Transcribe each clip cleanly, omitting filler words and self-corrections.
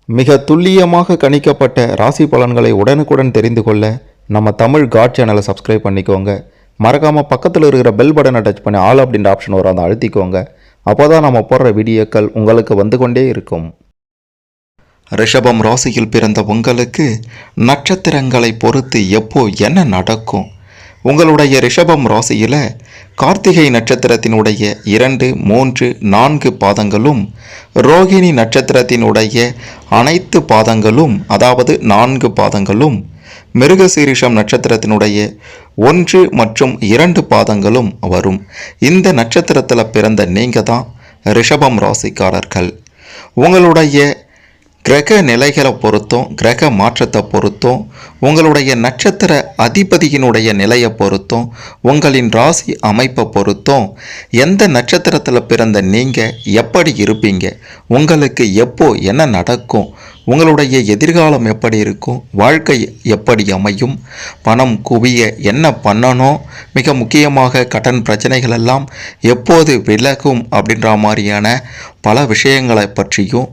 மிக துல்லியமாக கணிக்கப்பட்ட ராசி பலன்களை உடனுக்குடன் தெரிந்து கொள்ள நம்ம தமிழ் காட் சேனலை சப்ஸ்கிரைப் பண்ணிக்கோங்க. மறக்காமல் பக்கத்தில் இருக்கிற பெல் பட்டனை டச் பண்ணி ஆல் அப்படின்ற ஆப்ஷன் வரும், அதை அழுத்திக்கோங்க. அப்போ தான் நம்ம போடுற வீடியோக்கள் உங்களுக்கு வந்து கொண்டே இருக்கும். ரிஷபம் ராசியில் பிறந்த உங்களுக்கு நட்சத்திரங்களை பொறுத்து எப்போ என்ன நடக்கும்? உங்களுடைய ரிஷபம் ராசியில் கார்த்திகை நட்சத்திரத்தினுடைய 2, 3, 4 பாதங்களும், ரோகிணி நட்சத்திரத்தினுடைய அனைத்து பாதங்களும் அதாவது 4 பாதங்களும், மிருகசீரிஷம் நட்சத்திரத்தினுடைய 1 மற்றும் 2 பாதங்களும் வரும். இந்த நட்சத்திரத்தில் பிறந்த நீங்கள் தான் ரிஷபம் ராசிக்காரர்கள். உங்களுடைய கிரக நிலைகளை பொறுத்தும், கிரக மாற்றத்தை பொறுத்தும், உங்களுடைய நட்சத்திர அதிபதியினுடைய நிலையை பொறுத்தும், உங்களின் ராசி அமைப்பை பொறுத்தும், எந்த நட்சத்திரத்தில் பிறந்த நீங்கள் எப்படி இருப்பீங்க, உங்களுக்கு எப்போ என்ன நடக்கும், உங்களுடைய எதிர்காலம் எப்படி இருக்கும், வாழ்க்கை எப்படி அமையும், பணம் குவிய என்ன பண்ணணும், மிக முக்கியமாக கடன் பிரச்சனைகள் எல்லாம் எப்போது விலகும் அப்படின்ற மாதிரியான பல விஷயங்களை பற்றியும்,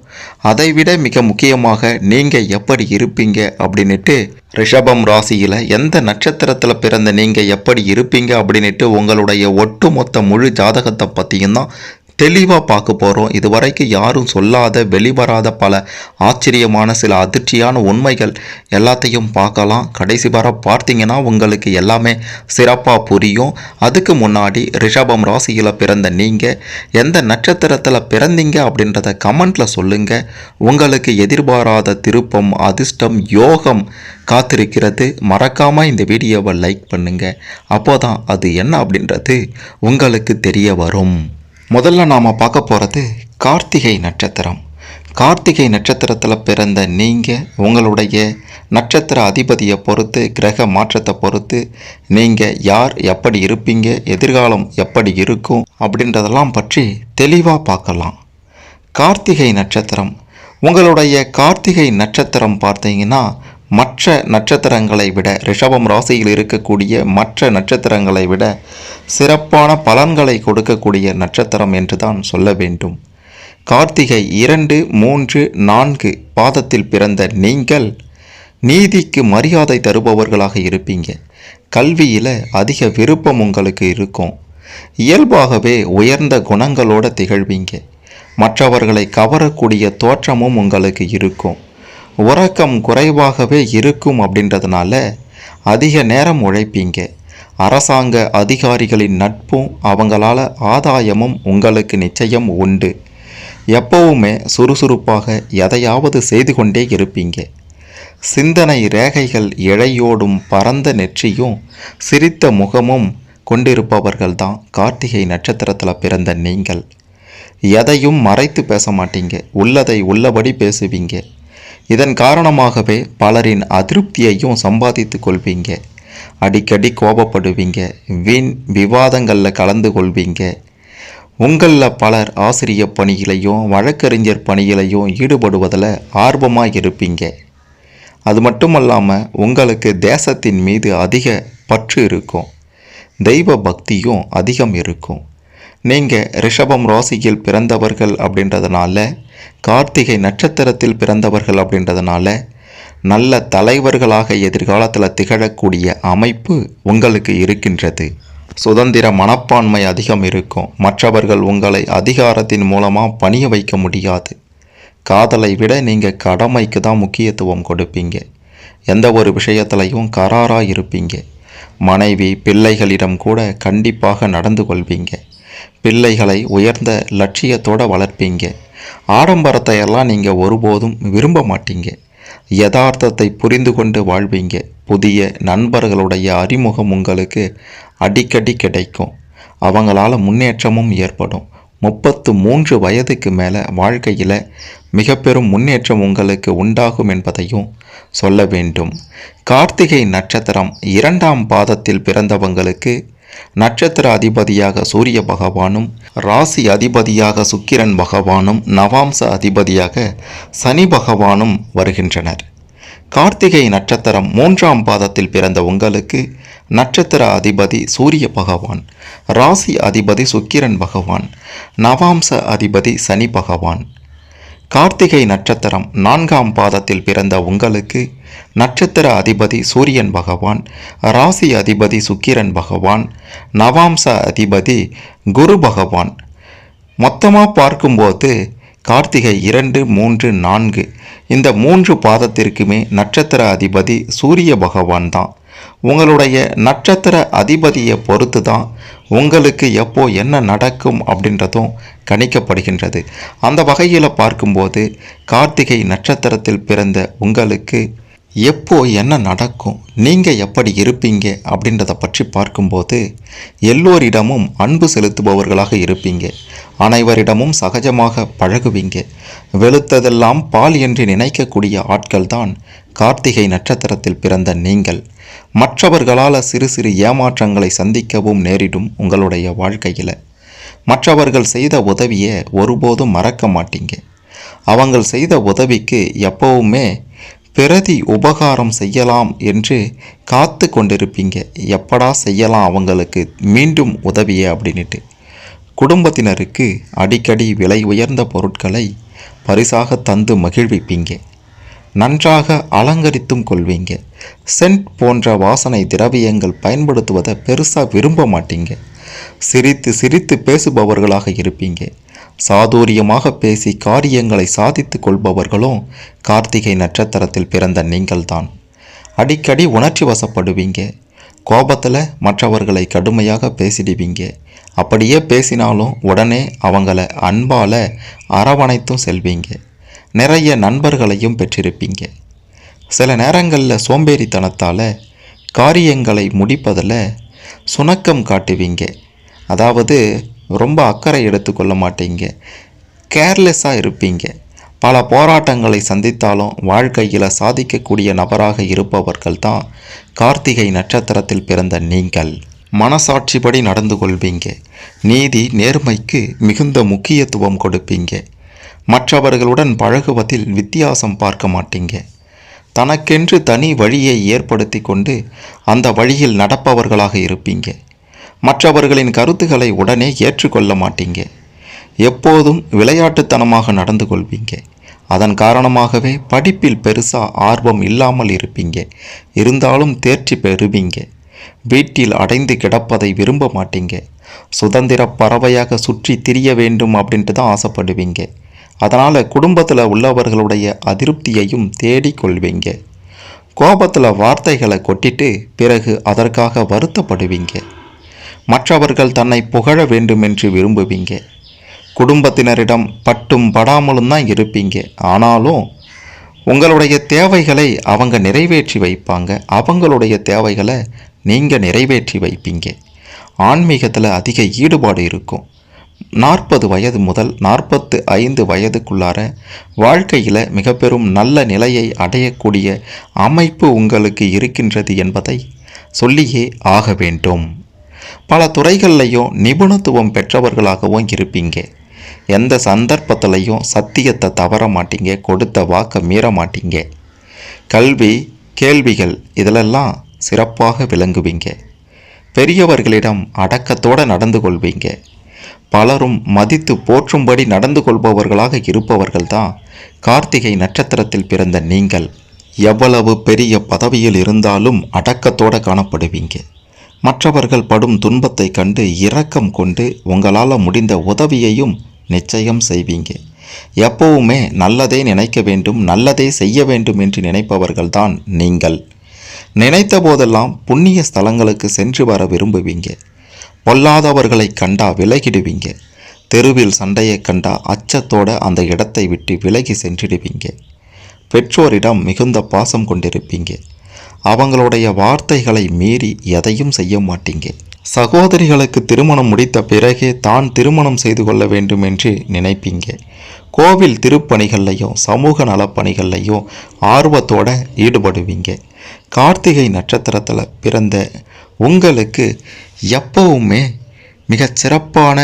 அதைவிட மிக முக்கியமாக நீங்கள் எப்படி இருப்பீங்க அப்படின்ட்டு ரிஷபம் ராசியில் எந்த நட்சத்திரத்தில் பிறந்த நீங்கள் எப்படி இருப்பீங்க அப்படின்ட்டு உங்களுடைய ஒட்டுமொத்த முழு ஜாதகத்தை பற்றியும் தான் தெளிவாக பார்க்க போகிறோம். இதுவரைக்கும் யாரும் சொல்லாத, வெளிவராத பல ஆச்சரியமான சில அதிர்ச்சியான உண்மைகள் எல்லாத்தையும் பார்க்கலாம். கடைசி வர பார்த்தீங்கன்னா உங்களுக்கு எல்லாமே சிறப்பாக புரியும். அதுக்கு முன்னாடி ரிஷபம் ராசியில் பிறந்த நீங்கள் எந்த நட்சத்திரத்தில் பிறந்தீங்க அப்படின்றத கமெண்ட்டில் சொல்லுங்கள். உங்களுக்கு எதிர்பாராத திருப்பம், அதிர்ஷ்டம், யோகம் காத்திருக்கிறது. மறக்காமல் இந்த வீடியோவை லைக் பண்ணுங்கள். அப்போ தான் அது என்ன அப்படின்றது உங்களுக்கு தெரிய வரும். முதல்ல நாம் பார்க்க போகிறது கார்த்திகை நட்சத்திரம். கார்த்திகை நட்சத்திரத்தில் பிறந்த நீங்கள் உங்களுடைய நட்சத்திர அதிபதியை பொறுத்து, கிரக மாற்றத்தை பொறுத்து நீங்கள் யார், எப்படி இருப்பீங்க, எதிர்காலம் எப்படி இருக்கும் அப்படின்றதெல்லாம் பற்றி தெளிவாக பார்க்கலாம். கார்த்திகை நட்சத்திரம், உங்களுடைய கார்த்திகை நட்சத்திரம் பார்த்தீங்கன்னா மற்ற நட்சத்திரங்களை விட, ரிஷபம் ராசியில் இருக்கக்கூடிய மற்ற நட்சத்திரங்களை விட சிறப்பான பலன்களை கொடுக்கக்கூடிய நட்சத்திரம் என்று தான் சொல்ல வேண்டும். கார்த்திகை 2, 3, 4 பாதத்தில் பிறந்த நீங்கள் நீதிக்கு மரியாதை தருபவர்களாக இருப்பீங்க. கல்வியில் அதிக விருப்பம் உங்களுக்கு இருக்கும். இயல்பாகவே உயர்ந்த குணங்களோடு திகழ்வீங்க. மற்றவர்களை கவரக்கூடிய தோற்றமும் உங்களுக்கு இருக்கும். உறக்கம் குறைவாகவே இருக்கும் அப்படின்றதுனால அதிக நேரம் உழைப்பீங்க. அரசாங்க அதிகாரிகளின் நட்பும் அவங்களால ஆதாயமும் உங்களுக்கு நிச்சயம் உண்டு. எப்பவுமே சுறுசுறுப்பாக எதையாவது செய்து கொண்டே இருப்பீங்க. சிந்தனை ரேகைகள் இழையோடும் பரந்த நெற்றியும் சிரித்த முகமும் கொண்டிருப்பவர்கள் தான் கார்த்திகை நட்சத்திரத்தில் பிறந்த நீங்கள். எதையும் மறைத்து பேச மாட்டீங்க, உள்ளதை உள்ளபடி பேசுவீங்க. இதன் காரணமாகவே பலரின் அதிருப்தியையும் சம்பாதித்து கொள்வீங்க. அடிக்கடி கோபப்படுவீங்க, வீண் விவாதங்களில் கலந்து கொள்வீங்க. உங்களில் பலர் ஆசிரியர் பணியிலையும் வழக்கறிஞர் பணியிலையும் ஈடுபடுவதில் ஆர்வமாக இருப்பீங்க. அது மட்டுமல்லாமல் உங்களுக்கு தேசத்தின் மீது அதிக பற்று இருக்கும். தெய்வ பக்தியும் அதிகம் இருக்கும். நீங்கள் ரிஷபம் ராசியில் பிறந்தவர்கள் அப்படின்றதுனால, கார்த்திகை நட்சத்திரத்தில் பிறந்தவர்கள் அப்படின்றதுனால நல்ல தலைவர்களாக எதிர்காலத்தில் திகழக்கூடிய அமைப்பு உங்களுக்கு இருக்கின்றது. சுதந்திர மனப்பான்மை அதிகம் இருக்கும். மற்றவர்கள் உங்களை அதிகாரத்தின் மூலமாக பணிய வைக்க முடியாது. காதலை விட நீங்கள் கடமைக்கு தான் முக்கியத்துவம் கொடுப்பீங்க. எந்த ஒரு விஷயத்திலையும் கராராக இருப்பீங்க. மனைவி பிள்ளைகளிடம் கூட கண்டிப்பாக நடந்து கொள்வீங்க. பிள்ளைகளை உயர்ந்த லட்சியத்தோடு வளர்ப்பீங்க. ஆடம்பரத்தை எல்லாம் நீங்கள் ஒருபோதும் விரும்ப மாட்டீங்க. யதார்த்தத்தை புரிந்து கொண்டு வாழ்வீங்க. புதிய நண்பர்களுடைய அறிமுகம் உங்களுக்கு அடிக்கடி கிடைக்கும். அவங்களால முன்னேற்றமும் ஏற்படும். 33 வயதுக்கு மேலே வாழ்க்கையில் மிக பெரும் முன்னேற்றம் உங்களுக்கு உண்டாகும் என்பதையும் சொல்ல வேண்டும். கார்த்திகை நட்சத்திரம் 2ஆம் பாதத்தில் பிறந்தவங்களுக்கு நட்சத்திர அதிபதியாக சூரிய பகவானும், ராசி அதிபதியாக சுக்கிரன் பகவானும், நவாம்ச அதிபதியாக சனி பகவானும் வருகின்றனர். கார்த்திகை நட்சத்திரம் 3ஆம் பாதத்தில் பிறந்த உங்களுக்கு நட்சத்திர அதிபதி சூரிய பகவான், ராசி அதிபதி சுக்கிரன் பகவான், நவாம்ச அதிபதி சனி பகவான். கார்த்திகை நட்சத்திரம் 4ஆம் பாதத்தில் பிறந்த உங்களுக்கு நட்சத்திர அதிபதி சூரியன் பகவான், ராசி அதிபதி சுக்கிரன் பகவான், நவாம்ச அதிபதி குரு பகவான். மொத்தமாக பார்க்கும்போது கார்த்திகை 2, 3, 4 இந்த 3 பாதத்திற்குமே நட்சத்திர அதிபதி சூரிய பகவான் தான். உங்களுடைய நட்சத்திர அதிபதியை பொறுத்து தான் உங்களுக்கு எப்போ என்ன நடக்கும் அப்படின்றதும் கணிக்கப்படுகின்றது. அந்த வகையில் பார்க்கும்போது கார்த்திகை நட்சத்திரத்தில் பிறந்த உங்களுக்கு எப்போ என்ன நடக்கும், நீங்கள் எப்படி இருப்பீங்க அப்படின்றத பற்றி பார்க்கும்போது எல்லோரிடமும் அன்பு செலுத்துபவர்களாக இருப்பீங்க. அனைவரிடமும் சகஜமாக பழகுவீங்க. வெளுத்ததெல்லாம் பால் என்று நினைக்கக்கூடிய ஆட்கள்தான் கார்த்திகை நட்சத்திரத்தில் பிறந்த நீங்கள். மற்றவர்களால் சிறு சிறு ஏமாற்றங்களை சந்திக்கவும் நேரிடும் உங்களுடைய வாழ்க்கையில். மற்றவர்கள் செய்த உதவியை ஒருபோதும் மறக்க மாட்டீங்க. அவங்க செய்த உதவிக்கு எப்பவுமே பிரதி உபகாரம் செய்யலாம் என்று காத்து கொண்டிருப்பீங்க. எப்படா செய்யலாம் அவங்களுக்கு மீண்டும் உதவியே அப்படின்ட்டு. குடும்பத்தினருக்கு அடிக்கடி விலை உயர்ந்த பொருட்களை பரிசாக தந்து மகிழ்விப்பீங்க. நன்றாக அலங்கரித்தும் கொள்வீங்க. சென்ட் போன்ற வாசனை திரவியங்கள் பயன்படுத்துவதை பெருசாக விரும்ப மாட்டீங்க. சிரித்து சிரித்து பேசுபவர்களாக இருப்பீங்க. சாதுரியமாக பேசி காரியங்களை சாதித்து கொள்பவர்களும் கார்த்திகை நட்சத்திரத்தில் பிறந்த நீங்கள்தான். அடிக்கடி உணர்ச்சி வசப்படுவீங்க. கோபத்தில் மற்றவர்களை கடுமையாக பேசிடுவீங்க. அப்படியே பேசினாலும் உடனே அவங்கள அன்பால் அரவணைத்தும் செல்வீங்க. நிறைய நண்பர்களையும் பெற்றிருப்பீங்க. சில நேரங்களில் சோம்பேறித்தனத்தால் காரியங்களை முடிப்பதில் சுணக்கம் காட்டுவீங்க. அதாவது ரொம்ப அக்கறை எடுத்துக்கொள்ள மாட்டீங்க. கேர்லெஸ்ஸாக இருப்பீங்க. பல போராட்டங்களை சந்தித்தாலும் வாழ்க்கையில் சாதிக்கக்கூடிய நபராக இருப்பவர்கள் தான் கார்த்திகை நட்சத்திரத்தில் பிறந்த நீங்கள். மனசாட்சிப்படி நடந்து கொள்வீங்க. நீதி நேர்மைக்கு மிகுந்த முக்கியத்துவம் கொடுப்பீங்க. மற்றவர்களுடன் பழகுவதில் வித்தியாசம் பார்க்க மாட்டீங்க. தனக்கென்று தனி வழியை ஏற்படுத்தி கொண்டு அந்த வழியில் நடப்பவர்களாக இருப்பீங்க. மற்றவர்களின் கருத்துக்களை உடனே ஏற்றுக்கொள்ள மாட்டீங்க. எப்போதும் விளையாட்டுத்தனமாக நடந்து கொள்வீங்க. அதன் காரணமாகவே படிப்பில் பெருசாக ஆர்வம் இல்லாமல் இருப்பீங்க. இருந்தாலும் தேர்ச்சி பெறுவீங்க. வீட்டில் அடைந்து கிடப்பதை விரும்ப மாட்டீங்க. சுதந்திர பறவையாக சுற்றி திரிய வேண்டும் அப்படின்ட்டு தான் ஆசைப்படுவீங்க. அதனால் குடும்பத்தில் உள்ளவர்களுடைய அதிருப்தியையும் தேடிக்கொள்வீங்க. கோபத்தில் வார்த்தைகளை கொட்டிட்டு பிறகு அதற்காக வருத்தப்படுவீங்க. மற்றவர்கள் தன்னை புகழ வேண்டுமென்று விரும்புவீங்க. குடும்பத்தினரிடம் பட்டும் படாமலும் தான் இருப்பீங்க. ஆனாலும் உங்களுடைய தேவைகளை அவங்க நிறைவேற்றி வைப்பாங்க. அவங்களுடைய தேவைகளை நீங்கள் நிறைவேற்றி வைப்பீங்க. ஆன்மீகத்தில் அதிக ஈடுபாடு இருக்கும். 40 வயது முதல் 45 வயதுக்குள்ளார வாழ்க்கையில் மிக பெரும் நல்ல நிலையை அடையக்கூடிய அமைப்பு உங்களுக்கு இருக்கின்றது என்பதை சொல்லியே ஆக வேண்டும். பல துறைகள்லையும் நிபுணத்துவம் பெற்றவர்களாகவும் இருப்பீங்க. எந்த சந்தர்ப்பத்திலையும் சத்தியத்தை தவற மாட்டீங்க. கொடுத்த வாக்கை மீற மாட்டீங்க. கல்வி கேள்விகள் இதிலெல்லாம் சிறப்பாக விளங்குவீங்க. பெரியவர்களிடம் அடக்கத்தோடு நடந்து கொள்வீங்க. பலரும் மதித்து போற்றும்படி நடந்து கொள்பவர்களாக இருப்பவர்கள்தான் கார்த்திகை நட்சத்திரத்தில் பிறந்த நீங்கள். எவ்வளவு பெரிய பதவியில் இருந்தாலும் அடக்கத்தோடு காணப்படுவீங்க. மற்றவர்கள் படும் துன்பத்தை கண்டு இரக்கம் கொண்டு உங்களால் முடிந்த உதவியையும் நிச்சயம் செய்வீங்க. எப்பவுமே நல்லதே நினைக்க வேண்டும், நல்லதே செய்ய வேண்டும் என்று நினைப்பவர்கள்தான் நீங்கள். நினைத்த போதெல்லாம் புண்ணிய ஸ்தலங்களுக்கு சென்று வர விரும்புவீங்க. பொல்லாதவர்களை கண்டா விலகிடுவீங்க. தெருவில் சண்டையை கண்டா அச்சத்தோட அந்த இடத்தை விட்டு விலகி சென்றிடுவீங்க. பெற்றோரிடம் மிகுந்த பாசம் கொண்டிருப்பீங்க. அவங்களுடைய வார்த்தைகளை மீறி எதையும் செய்ய மாட்டீங்க. சகோதரிகளுக்கு திருமணம் முடித்த பிறகே தான் திருமணம் செய்து கொள்ள வேண்டும் என்று நினைப்பீங்க. கோவில் திருப்பணிகள்லையும் சமூக நலப்பணிகள்லையும் ஆர்வத்தோடு ஈடுபடுவீங்க. கார்த்திகை நட்சத்திரத்தில் பிறந்த உங்களுக்கு எப்பவுமே மிகச் சிறப்பான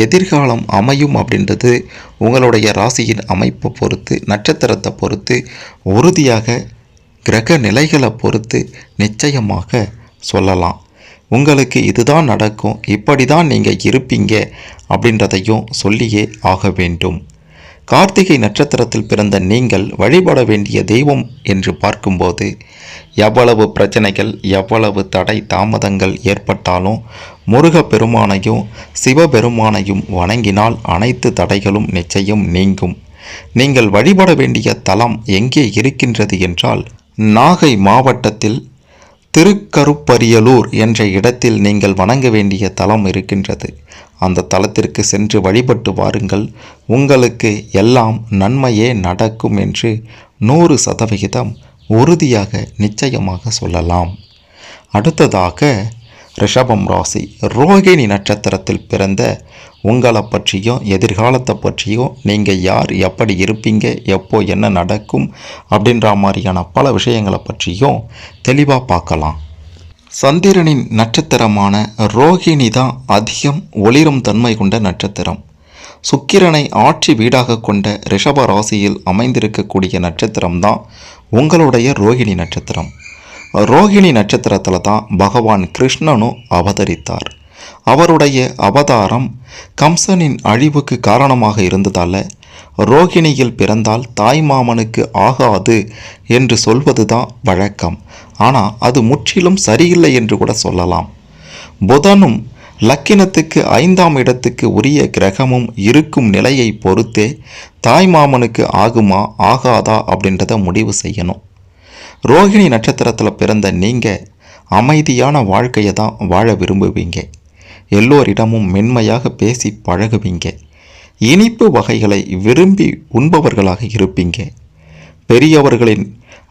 எதிர்காலம் அமையும் அப்படின்றது உங்களுடைய ராசியின் அமைப்பை பொறுத்து, நட்சத்திரத்தை பொறுத்து, உறுதியாக கிரக நிலைகளை பொறுத்து நிச்சயமாக சொல்லலாம். உங்களுக்கு இதுதான் நடக்கும், இப்படி தான் நீங்கள் இருப்பீங்க அப்படின்றதையும் சொல்லியே ஆக வேண்டும். கார்த்திகை நட்சத்திரத்தில் பிறந்த நீங்கள் வழிபட வேண்டிய தெய்வம் என்று பார்க்கும்போது, எவ்வளவு பிரச்சனைகள், எவ்வளவு தடை தாமதங்கள் ஏற்பட்டாலும் முருகப்பெருமானையும் சிவபெருமானையும் வணங்கினால் அனைத்து தடைகளும் நிச்சயம் நீங்கும். நீங்கள் வழிபட வேண்டிய தலம் எங்கே இருக்கின்றது என்றால், நாகை மாவட்டத்தில் திருக்கருப்பரியலூர் என்ற இடத்தில் நீங்கள் வணங்க வேண்டிய தலம் இருக்கின்றது. அந்த தலத்திற்கு சென்று வழிபட்டு வாருங்கள். உங்களுக்கு எல்லாம் நன்மையே நடக்கும் என்று 100% உறுதியாக நிச்சயமாக சொல்லலாம். அடுத்ததாக ரிஷபம் ராசி. ரோகிணி நட்சத்திரத்தில் பிறந்த உங்களை பற்றியும் எதிர்காலத்தை பற்றியும் நீங்கள் யார், எப்படி இருப்பீங்க, எப்போ என்ன நடக்கும் அப்படின்ற மாதிரியான பல விஷயங்களை பற்றியும் தெளிவாக பார்க்கலாம். சந்திரனின் நட்சத்திரமான ரோகிணி தான் அதிகம் ஒளிரும் தன்மை கொண்ட நட்சத்திரம். சுக்கிரனை ஆட்சி வீடாக கொண்ட ரிஷப ராசியில் அமைந்திருக்கக்கூடிய நட்சத்திரம் தான் உங்களுடைய ரோகிணி நட்சத்திரம். ரோகிணி நட்சத்திரத்தில் தான் பகவான் கிருஷ்ணனும் அவதரித்தார். அவருடைய அவதாரம் கம்சனின் அழிவுக்கு காரணமாக இருந்ததால் ரோகிணியில் பிறந்தால் தாய்மாமனுக்கு ஆகாது என்று சொல்வது தான் வழக்கம். ஆனால் அது முற்றிலும் சரியில்லை என்று கூட சொல்லலாம். புதனும் லக்கினத்துக்கு 5ஆம் இடத்துக்கு உரிய கிரகமும் இருக்கும் நிலையை பொறுத்தே தாய்மாமனுக்கு ஆகுமா ஆகாதா அப்படின்றத முடிவு செய்யணும். ரோகிணி நட்சத்திரத்தில் பிறந்த நீங்கள் அமைதியான வாழ்க்கையை தான் வாழ விரும்புவீங்க. எல்லோரிடமும் மென்மையாக பேசி பழகுவீங்க. இனிப்பு வகைகளை விரும்பி உண்பவர்களாக இருப்பீங்க. பெரியவர்களின்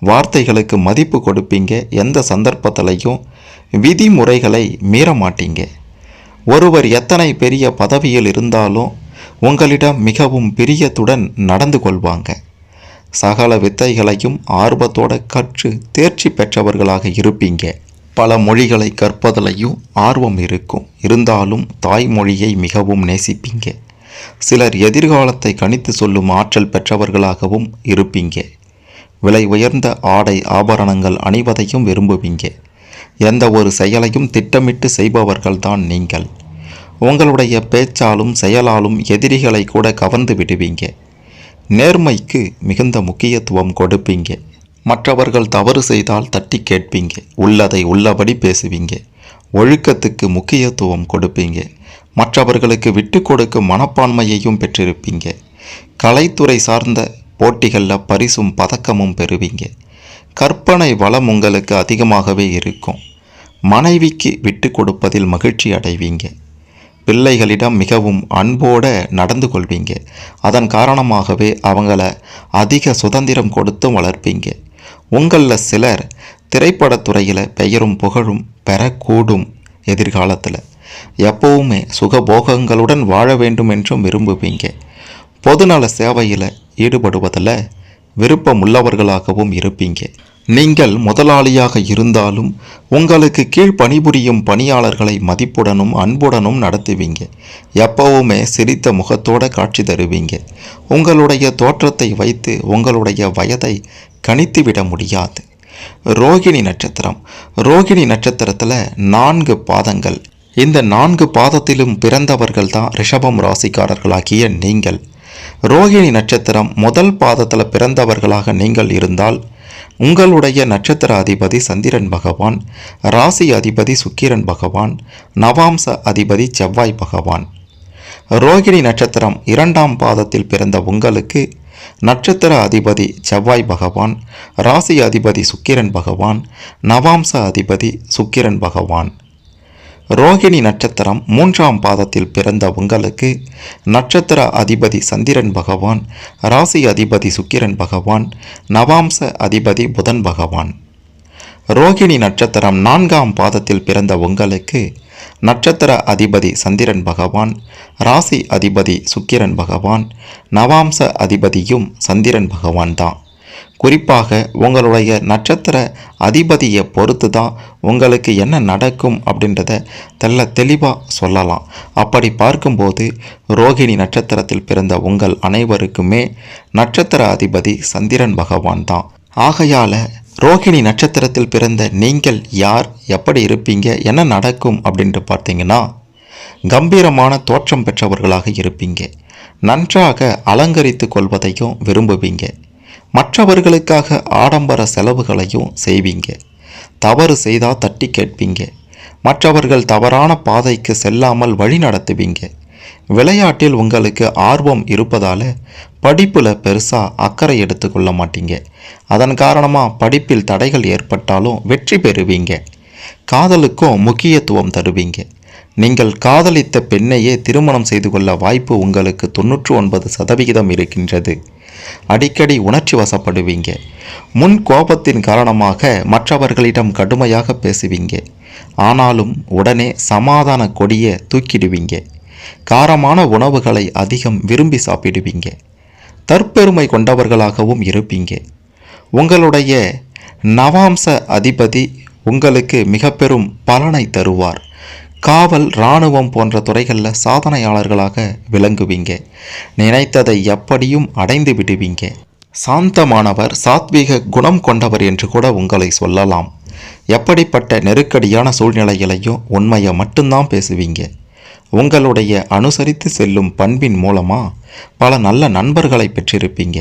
வார்த்தைகளுக்கு மதிப்பு கொடுப்பீங்க. எந்த சந்தர்ப்பத்திலையும் விதிமுறைகளை மீற மாட்டீங்க. ஒருவர் எத்தனை பெரிய பதவியில் இருந்தாலும் உங்களிடம் மிகவும் பிரியத்துடன் நடந்து கொள்வாங்க. சகல வித்தைகளையும் ஆர்வத்தோட கற்று தேர்ச்சி பெற்றவர்களாக இருப்பீங்க. பல மொழிகளை கற்பதிலையும் ஆர்வம் இருக்கும். இருந்தாலும் தாய்மொழியை மிகவும் நேசிப்பீங்க. சிலர் எதிர்காலத்தை கணித்து சொல்லும் ஆற்றல் பெற்றவர்களாகவும் இருப்பீங்க. விலை உயர்ந்த ஆடை ஆபரணங்கள் அணிவதையும் விரும்புவீங்க. எந்த ஒரு செயலையும் திட்டமிட்டு செய்பவர்கள்தான் நீங்கள். உங்களுடைய பேச்சாலும் செயலாலும் எதிரிகளை கூட கவர்ந்து விடுவீங்க. நேர்மைக்கு மிகுந்த முக்கியத்துவம் கொடுப்பீங்க. மற்றவர்கள் தவறு செய்தால் தட்டி கேட்பீங்க. உள்ளதை உள்ளபடி பேசுவீங்க. ஒழுக்கத்துக்கு முக்கியத்துவம் கொடுப்பீங்க. மற்றவர்களுக்கு விட்டு கொடுக்கும் மனப்பான்மையையும் பெற்றிருப்பீங்க. கலைத்துறை சார்ந்த போட்டிகளில் பரிசும் பதக்கமும் பெறுவீங்க. கற்பனை வளம் உங்களுக்கு அதிகமாகவே இருக்கும். மனைவிக்கு விட்டு கொடுப்பதில் மகிழ்ச்சி அடைவீங்க. பிள்ளைகளிடம் மிகவும் அன்போடு நடந்து கொள்வீங்க. அதன் காரணமாகவே அவங்கள அதிக சுதந்திரம் கொடுத்தும் வளர்ப்பீங்க. உங்களில் சிலர் திரைப்படத்துறையில் பெயரும் புகழும் பெறக்கூடும். எதிர்காலத்தில் எப்பவுமே சுகபோகங்களுடன் வாழ வேண்டும் என்றும் விரும்புவீங்க. பொதுநல சேவையில் ஈடுபடுவதில் விருப்பமுள்ளவர்களாகவும் இருப்பீங்க. நீங்கள் முதலாளியாக இருந்தாலும் உங்களுக்கு கீழ் பணிபுரியும் பணியாளர்களை மதிப்புடனும் அன்புடனும் நடத்துவீங்க. எப்பவுமே சிரித்த முகத்தோட காட்சி தருவீங்க. உங்களுடைய தோற்றத்தை வைத்து உங்களுடைய வயதை கணித்துவிட முடியாது. ரோகிணி நட்சத்திரம். ரோகிணி நட்சத்திரத்தில் 4 பாதங்கள். இந்த 4 பாதத்திலும் பிறந்தவர்கள் தான் ரிஷபம் ராசிக்காரர்களாகிய நீங்கள். ரோகிணி நட்சத்திரம் முதல் பாதத்தில் பிறந்தவர்களாக நீங்கள் இருந்தால் உங்களுடைய நட்சத்திர அதிபதி சந்திரன் பகவான், ராசி அதிபதி சுக்கிரன் பகவான், நவாம்ச அதிபதி செவ்வாய் பகவான். ரோகிணி நட்சத்திரம் 2ஆம் பாதத்தில் பிறந்த உங்களுக்கு நட்சத்திர அதிபதி செவ்வாய் பகவான், ராசி அதிபதி சுக்கிரன் பகவான், நவாம்ச அதிபதி சுக்கிரன் பகவான். ரோகிணி நட்சத்திரம் 3ஆம் பாதத்தில் பிறந்த உங்களுக்கு நட்சத்திர அதிபதி சந்திரன் பகவான், ராசி அதிபதி சுக்கிரன் பகவான், நவாம்ச அதிபதி புதன் பகவான். ரோகிணி நட்சத்திரம் 4ஆம் பாதத்தில் பிறந்த உங்களுக்கு நட்சத்திர அதிபதி சந்திரன் பகவான், ராசி அதிபதி சுக்கிரன் பகவான், நவாம்ச அதிபதியும் சந்திரன் பகவான் தான். குறிப்பாக உங்களுடைய நட்சத்திர அதிபதியை பொறுத்து தான் உங்களுக்கு என்ன நடக்கும் அப்படின்றத தெளிவாக சொல்லலாம். அப்படி பார்க்கும்போது ரோகிணி நட்சத்திரத்தில் பிறந்த உங்கள் அனைவருக்குமே நட்சத்திர அதிபதி சந்திரன் பகவான் தான். ஆகையால் ரோகிணி நட்சத்திரத்தில் பிறந்த நீங்கள் யார், எப்படி இருப்பீங்க, என்ன நடக்கும் அப்படின்ட்டு பார்த்தீங்கன்னா, கம்பீரமான தோற்றம் பெற்றவர்களாக இருப்பீங்க. நன்றாக அலங்கரித்து கொள்வதையும் விரும்புவீங்க. மற்றவர்களுக்காக ஆடம்பர செலவுகளையும் செய்வீங்க. தவறு செய்தால் தட்டி கேட்பீங்க. மற்றவர்கள் தவறான பாதைக்கு செல்லாமல் வழி நடத்துவீங்க. விளையாட்டில் உங்களுக்கு ஆர்வம் இருப்பதால் படிப்பில் பெருசாக அக்கறை எடுத்துக்கொள்ள மாட்டீங்க. அதன் காரணமாக படிப்பில் தடைகள் ஏற்பட்டாலும் வெற்றி பெறுவீங்க. காதலுக்கும் முக்கியத்துவம் தருவீங்க. நீங்கள் காதலித்த பெண்ணையே திருமணம் செய்து கொள்ள வாய்ப்பு உங்களுக்கு 99% இருக்கின்றது. அடிக்கடி உணர்ச்சி வசப்படுவீங்க. முன் கோபத்தின் காரணமாக மற்றவர்களிடம் கடுமையாக பேசுவீங்க. ஆனாலும் உடனே சமாதான கொடியை தூக்கிடுவீங்க. காரமான உணவுகளை அதிகம் விரும்பி சாப்பிடுவீங்க. தற்பெருமை கொண்டவர்களாகவும் இருப்பீங்க. உங்களுடைய நவாம்ச அதிபதி உங்களுக்கு மிக பெரும் பலனை தருவார். காவல், இராணுவம் போன்ற துறைகளில் சாதனையாளர்களாக விளங்குவீங்க. நினைத்ததை எப்படியும் அடைந்து விடுவீங்க. சாந்தமானவர், சாத்வீக குணம் கொண்டவர் என்று கூட உங்களை சொல்லலாம். எப்படிப்பட்ட நெருக்கடியான சூழ்நிலைகளையும் உண்மையை மட்டும்தான் பேசுவீங்க. உங்களுடைய அனுசரித்து செல்லும் பண்பின் மூலமாக பல நல்ல நண்பர்களை பெற்றிருப்பீங்க.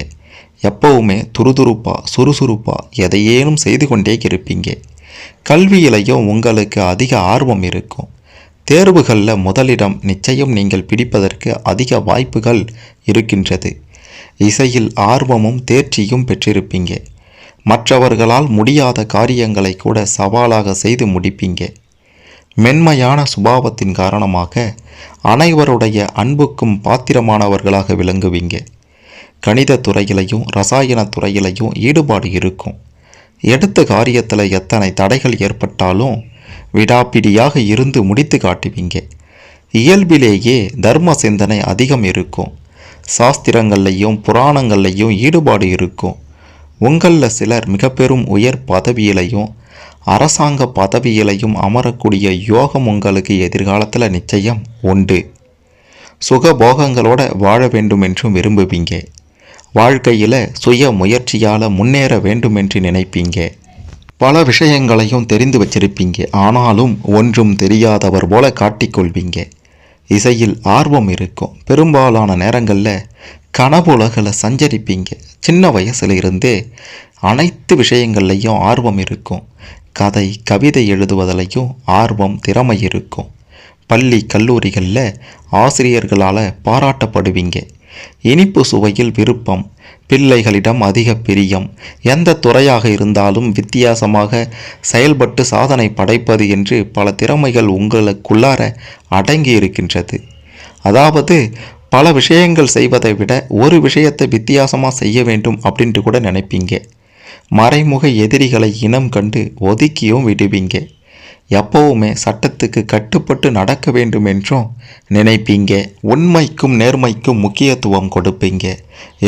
எப்பவுமே துருதுருப்பா சுறுசுறுப்பா எதையேனும் செய்து கொண்டே இருப்பீங்க. கல்வியிலையும் உங்களுக்கு அதிக ஆர்வம் இருக்கும். தேர்வுகளில் முதலிடம் நிச்சயம் நீங்கள் பிடிப்பதற்கு அதிக வாய்ப்புகள் இருக்கின்றது. இசையில் ஆர்வமும் தேர்ச்சியும் பெற்றிருப்பீங்க. மற்றவர்களால் முடியாத காரியங்களை கூட சவாலாக செய்து முடிப்பீங்க. மென்மையான சுபாவத்தின் காரணமாக அனைவருடைய அன்புக்கும் பாத்திரமானவர்களாக விளங்குவீங்க. கணித துறையிலையும் ரசாயன துறையிலையும் ஈடுபாடு இருக்கும். எடுத்த காரியத்தில் எத்தனை தடைகள் ஏற்பட்டாலும் விடாப்பிடியாக இருந்து முடித்து காட்டுவீங்க. இயல்பிலேயே தர்ம சிந்தனை அதிகம் இருக்கும். சாஸ்திரங்கள்லையும் புராணங்கள்லையும் ஈடுபாடு இருக்கும். உங்களில் சிலர் மிக பெரும் உயர் பதவியிலையும் அரசாங்க பதவியிலையும் அமரக்கூடிய யோகம் உங்களுக்கு எதிர்காலத்தில் நிச்சயம் உண்டு. சுகபோகங்களோட வாழ வேண்டும் என்றும் விரும்புவீங்க. வாழ்க்கையில் சுய முயற்சியால் முன்னேற வேண்டும் என்று நினைப்பீங்க. பல விஷயங்களையும் தெரிந்து வச்சிருப்பீங்க. ஆனாலும் ஒன்றும் தெரியாதவர் போல காட்டிக்கொள்வீங்க. இசையில் ஆர்வம் இருக்கும். பெரும்பாலான நேரங்களில் கனவுலகில் சஞ்சரிப்பீங்க. சின்ன வயசில் இருந்தே அனைத்து விஷயங்கள்லையும் ஆர்வம் இருக்கும். கதை, கவிதை எழுதுவதிலையும் ஆர்வம், திறமை இருக்கும். பள்ளி, கல்லூரிகளில் ஆசிரியர்களால் பாராட்டப்படுவீங்க. இனிப்பு சுவையில் விருப்பம், பிள்ளைகளிடம் அதிக பிரியம். எந்த துறையாக இருந்தாலும் வித்தியாசமாக செயல்பட்டு சாதனை படைப்பது என்று பல திறமைகள் உங்களுக்குள்ளார அடங்கி இருக்கின்றது. அதாவது பல விஷயங்கள் செய்வதை விட ஒரு விஷயத்தை வித்தியாசமாக செய்ய வேண்டும் அப்படின்ட்டு கூட நினைப்பீங்க. மறைமுக எதிரிகளை இனம் கண்டு ஒதுக்கியும் விடுவீங்க. எப்பவுமே சட்டத்துக்கு கட்டுப்பட்டு நடக்க வேண்டும் என்றும் நினைப்பீங்க. உண்மைக்கும் நேர்மைக்கும் முக்கியத்துவம் கொடுப்பீங்க.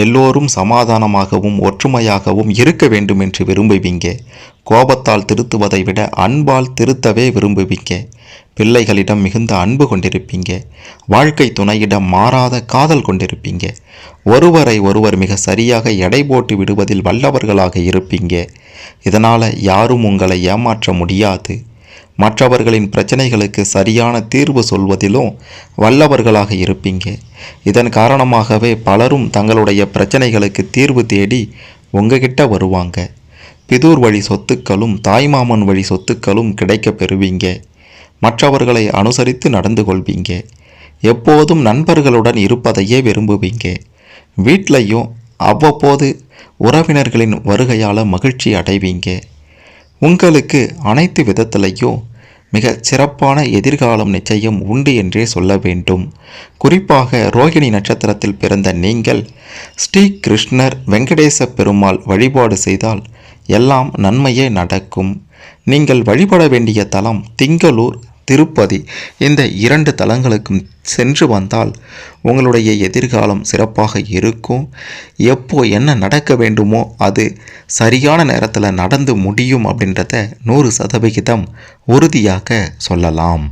எல்லோரும் சமாதானமாகவும் ஒற்றுமையாகவும் இருக்க வேண்டும் என்று விரும்புவீங்க. கோபத்தால் திருத்துவதை விட அன்பால் திருத்தவே விரும்புவீங்க. பிள்ளைகளிடம் மிகுந்த அன்பு கொண்டிருப்பீங்க. வாழ்க்கை துணையிடம் மாறாத காதல் கொண்டிருப்பீங்க. ஒருவரை ஒருவர் மிக சரியாக எடை போட்டு விடுவதில் வல்லவர்களாக இருப்பீங்க. இதனால் யாரும் உங்களை ஏமாற்ற முடியாது. மற்றவர்களின் பிரச்சனைகளுக்கு சரியான தீர்வு சொல்வதிலும் வல்லவர்களாக இருப்பீங்க. இதன் காரணமாகவே பலரும் தங்களுடைய பிரச்சனைகளுக்கு தீர்வு தேடி உங்ககிட்ட வருவாங்க. பிதூர் வழி சொத்துக்களும் தாய்மாமன் வழி சொத்துக்களும் கிடைக்க பெறுவீங்க. மற்றவர்களை அனுசரித்து நடந்து கொள்வீங்க. எப்போதும் நண்பர்களுடன் இருப்பதையே விரும்புவீங்க. வீட்லையும் அவ்வப்போது உறவினர்களின் வருகையால் மகிழ்ச்சி அடைவீங்க. உங்களுக்கு அனைத்து விதத்திலையும் மிக சிறப்பான எதிர்காலம் நிச்சயம் உண்டு என்றே சொல்ல வேண்டும். குறிப்பாக ரோகிணி நட்சத்திரத்தில் பிறந்த நீங்கள் ஸ்ரீ கிருஷ்ணர் வெங்கடேச பெருமாள் வழிபாடு செய்தால் எல்லாம் நன்மையே நடக்கும். நீங்கள் வழிபட வேண்டிய தலம் திங்களூர், திருப்பதி. இந்த 2 தலங்களுக்கும் சென்று வந்தால் உங்களுடைய எதிர்காலம் சிறப்பாக இருக்கும். எப்போ என்ன நடக்க வேண்டுமோ அது சரியான நேரத்தில் நடந்து முடியும் அப்படின்றத 100% உறுதியாக சொல்லலாம்.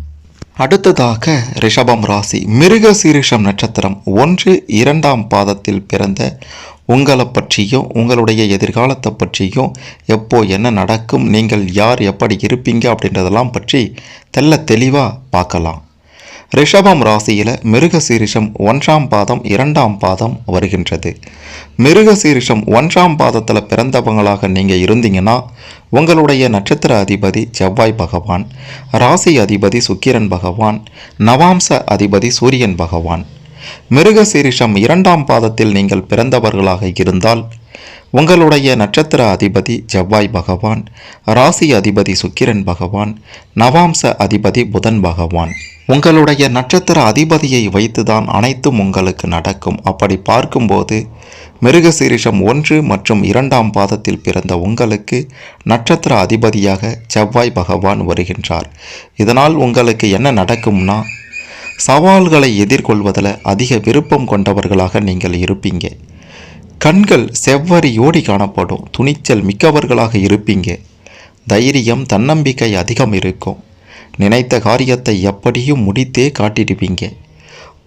அடுத்ததாக ரிஷபம் ராசி. மிருகசீரிஷம் நட்சத்திரம் 1, 2ஆம் பாதத்தில் பிறந்த உங்களை பற்றியும் உங்களுடைய எதிர்காலத்தை பற்றியும் எப்போ என்ன நடக்கும், நீங்கள் யார், எப்படி இருப்பீங்க அப்படின்றதெல்லாம் பற்றி தெளிவாக பார்க்கலாம். ரிஷபம் ராசியில் மிருகசீரிஷம் 1ஆம் பாதம் 2ஆம் பாதம் வருகின்றது. மிருகசீரிஷம் 1ஆம் பாதத்தில் பிறந்தவங்களாக நீங்கள் இருந்தீங்கன்னா உங்களுடைய நட்சத்திர அதிபதி செவ்வாய் பகவான், ராசி அதிபதி சுக்கிரன் பகவான், நவாம்ச அதிபதி சூரியன் பகவான். மிருகசீரிஷம் 2ஆம் பாதத்தில் நீங்கள் பிறந்தவர்களாக இருந்தால் உங்களுடைய நட்சத்திர அதிபதி செவ்வாய் பகவான், ராசி அதிபதி சுக்கிரன் பகவான், நவாம்ச அதிபதி புதன் பகவான். உங்களுடைய நட்சத்திர அதிபதியை வைத்துதான் அனைத்தும் உங்களுக்கு நடக்கும். அப்படி பார்க்கும்போது மிருகசீரிஷம் 1 மற்றும் 2ஆம் பாதத்தில் பிறந்த உங்களுக்கு நட்சத்திர அதிபதியாக செவ்வாய் பகவான் வருகின்றார். இதனால் உங்களுக்கு என்ன நடக்கும்னா, சவால்களை எதிர்கொள்வதில் அதிக விருப்பம் கொண்டவர்களாக நீங்கள் இருப்பீங்க. கண்கள் செவ்வரியோடி காணப்படும். துணிச்சல் மிக்கவர்களாக இருப்பீங்க. தைரியம், தன்னம்பிக்கை அதிகம் இருக்கும். நினைத்த காரியத்தை எப்படியும் முடித்தே காட்டிடுவீங்க.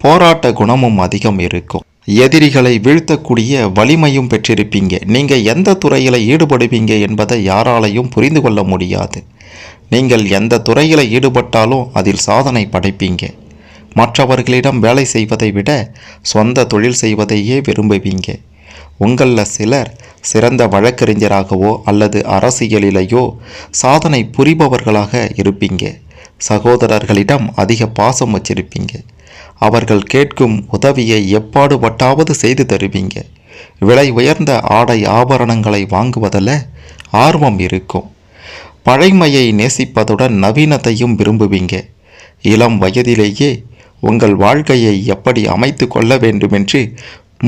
போராட்ட குணமும் அதிகம் இருக்கும். எதிரிகளை வீழ்த்தக்கூடிய வலிமையும் பெற்றிருப்பீங்க. நீங்கள் எந்த துறையில் ஈடுபடுவீங்க என்பதை யாராலையும் புரிந்து கொள்ள முடியாது. நீங்கள் எந்த துறையில் ஈடுபட்டாலும் அதில் சாதனை படைப்பீங்க. மற்றவர்களிடம் வேலை செய்வதை விட சொந்த தொழில் செய்வதையே விரும்புவீங்க. உங்களில் சிலர் சிறந்த வழக்கறிஞராகவோ அல்லது அரசியலிலேயோ சாதனை புரிபவர்களாக இருப்பீங்க. சகோதரர்களிடம் அதிக பாசம் வச்சிருப்பீங்க. அவர்கள் கேட்கும் உதவியை எப்பாடுபட்டாவது செய்து தருவீங்க. விலை உயர்ந்த ஆடை ஆபரணங்களை வாங்குவதில் ஆர்வம் இருக்கும். பழைமையை நேசிப்பதுடன் நவீனத்தையும் விரும்புவீங்க. இளம் வயதிலேயே உங்கள் வாழ்க்கையை எப்படி அமைத்து கொள்ள வேண்டுமென்று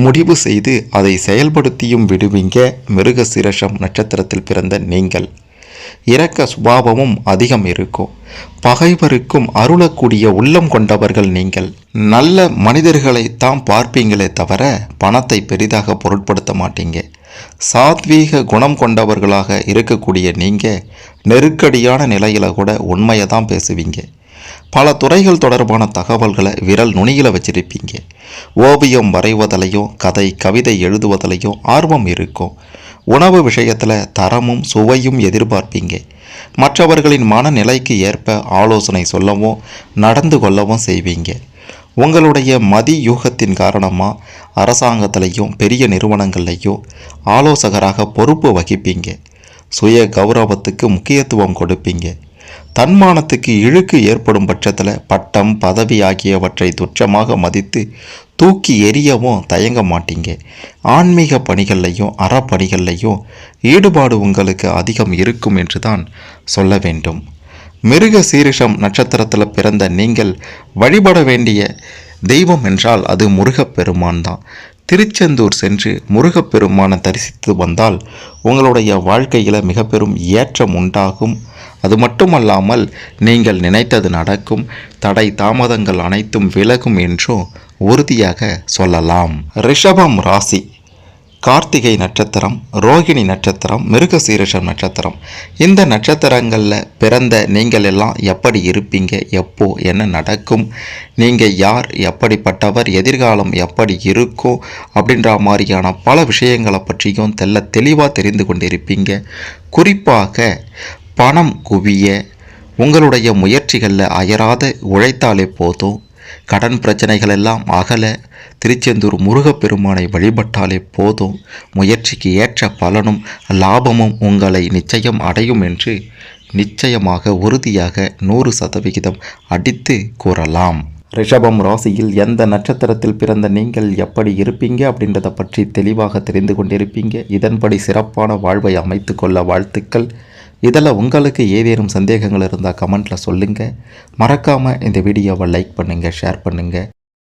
முடிவு செய்து அதை செயல்படுத்தியும் விடுவீங்க. மிருகசீரிஷம் நட்சத்திரத்தில் பிறந்த நீங்கள் இரக்க சுபாவமும் அதிகம் இருக்கும். பகைவருக்கும் அருளக்கூடிய உள்ளம் கொண்டவர்கள் நீங்கள். நல்ல மனிதர்களை தான் பார்ப்பீங்களே தவிர பணத்தை பெரிதாக பொருட்படுத்த மாட்டீங்க. சாத்வீக குணம் கொண்டவர்களாக இருக்கக்கூடிய நீங்கள் நெருக்கடியான நிலையில் கூட உண்மையை தான் பேசுவீங்க. பல துறைகள் தொடர்பான தகவல்களை விரல் நுனியில் வச்சிருப்பீங்க. ஓவியம் வரைவதிலையும் கதை கவிதை எழுதுவதிலையும் ஆர்வம் இருக்கும். உணவு விஷயத்தில் தரமும் சுவையும் எதிர்பார்ப்பீங்க. மற்றவர்களின் மனநிலைக்கு ஏற்ப ஆலோசனை சொல்லவும் நடந்து கொள்ளவும் செய்வீங்க. உங்களுடைய மதி யூகத்தின் காரணமாக அரசாங்கத்திலையும் பெரிய நிறுவனங்கள்லையும் ஆலோசகராக பொறுப்பு வகிப்பீங்க. சுய கௌரவத்துக்கு முக்கியத்துவம் கொடுப்பீங்க. தன்மானத்துக்கு இழுக்கு ஏற்படும் பட்சத்தில் பட்டம் பதவி ஆகியவற்றை துச்சமாக மதித்து தூக்கி எறியவும் தயங்க மாட்டீங்க. ஆன்மீக பணிகள்லையும் அறப்பணிகள்லையும் ஈடுபாடு உங்களுக்கு அதிகம் இருக்கும் என்று தான் சொல்ல வேண்டும். மிருகசீரிஷம் நட்சத்திரத்தில் பிறந்த நீங்கள் வழிபட வேண்டிய தெய்வம் என்றால் அது முருகப்பெருமான் தான். திருச்செந்தூர் சென்று முருகப்பெருமானை தரிசித்து வந்தால் உங்களுடைய வாழ்க்கையில் மிக பெரும் ஏற்றம் உண்டாகும். அது மட்டுமல்லாமல் நீங்கள் நினைத்தது நடக்கும். தடை தாமதங்கள் அனைத்தும் விலகும் என்றும் உறுதியாக சொல்லலாம். ரிஷபம் ராசி கார்த்திகை நட்சத்திரம், ரோகிணி நட்சத்திரம், மிருகசீரிஷம் நட்சத்திரம். இந்த நட்சத்திரங்களில் பிறந்த நீங்கள் எல்லாம் எப்படி இருப்பீங்க, எப்போ என்ன நடக்கும், நீங்கள் யார், எப்படிப்பட்டவர், எதிர்காலம் எப்படி இருக்கும் அப்படின்ற மாதிரியான பல விஷயங்களை பற்றியும் தெளிவாக தெரிந்து கொண்டிருப்பீங்க. குறிப்பாக பணம் குவிய உங்களுடைய முயற்சிகளில் அயராத உழைத்தாலே போதும். கடன் பிரச்சனைகள் எல்லாம் அகல திருச்செந்தூர் முருகப்பெருமானை வழிபட்டாலே போதும். முயற்சிக்கு ஏற்ற பலனும் லாபமும் உங்களை நிச்சயம் அடையும் என்று நிச்சயமாக உறுதியாக 100% அடித்து கூறலாம். ரிஷபம் ராசியில் எந்த நட்சத்திரத்தில் பிறந்த நீங்கள் எப்படி இருப்பீங்க அப்படின்றத பற்றி தெளிவாக தெரிந்து கொண்டிருப்பீங்க. இதன்படி சிறப்பான வாழ்வை அமைத்து கொள்ள வாழ்த்துக்கள். இதில் உங்களுக்கு ஏதேனும் சந்தேகங்கள் இருந்தால் கமெண்ட்டில் சொல்லுங்கள். மறக்காமல் இந்த வீடியோவை லைக் பண்ணுங்கள், ஷேர் பண்ணுங்கள்.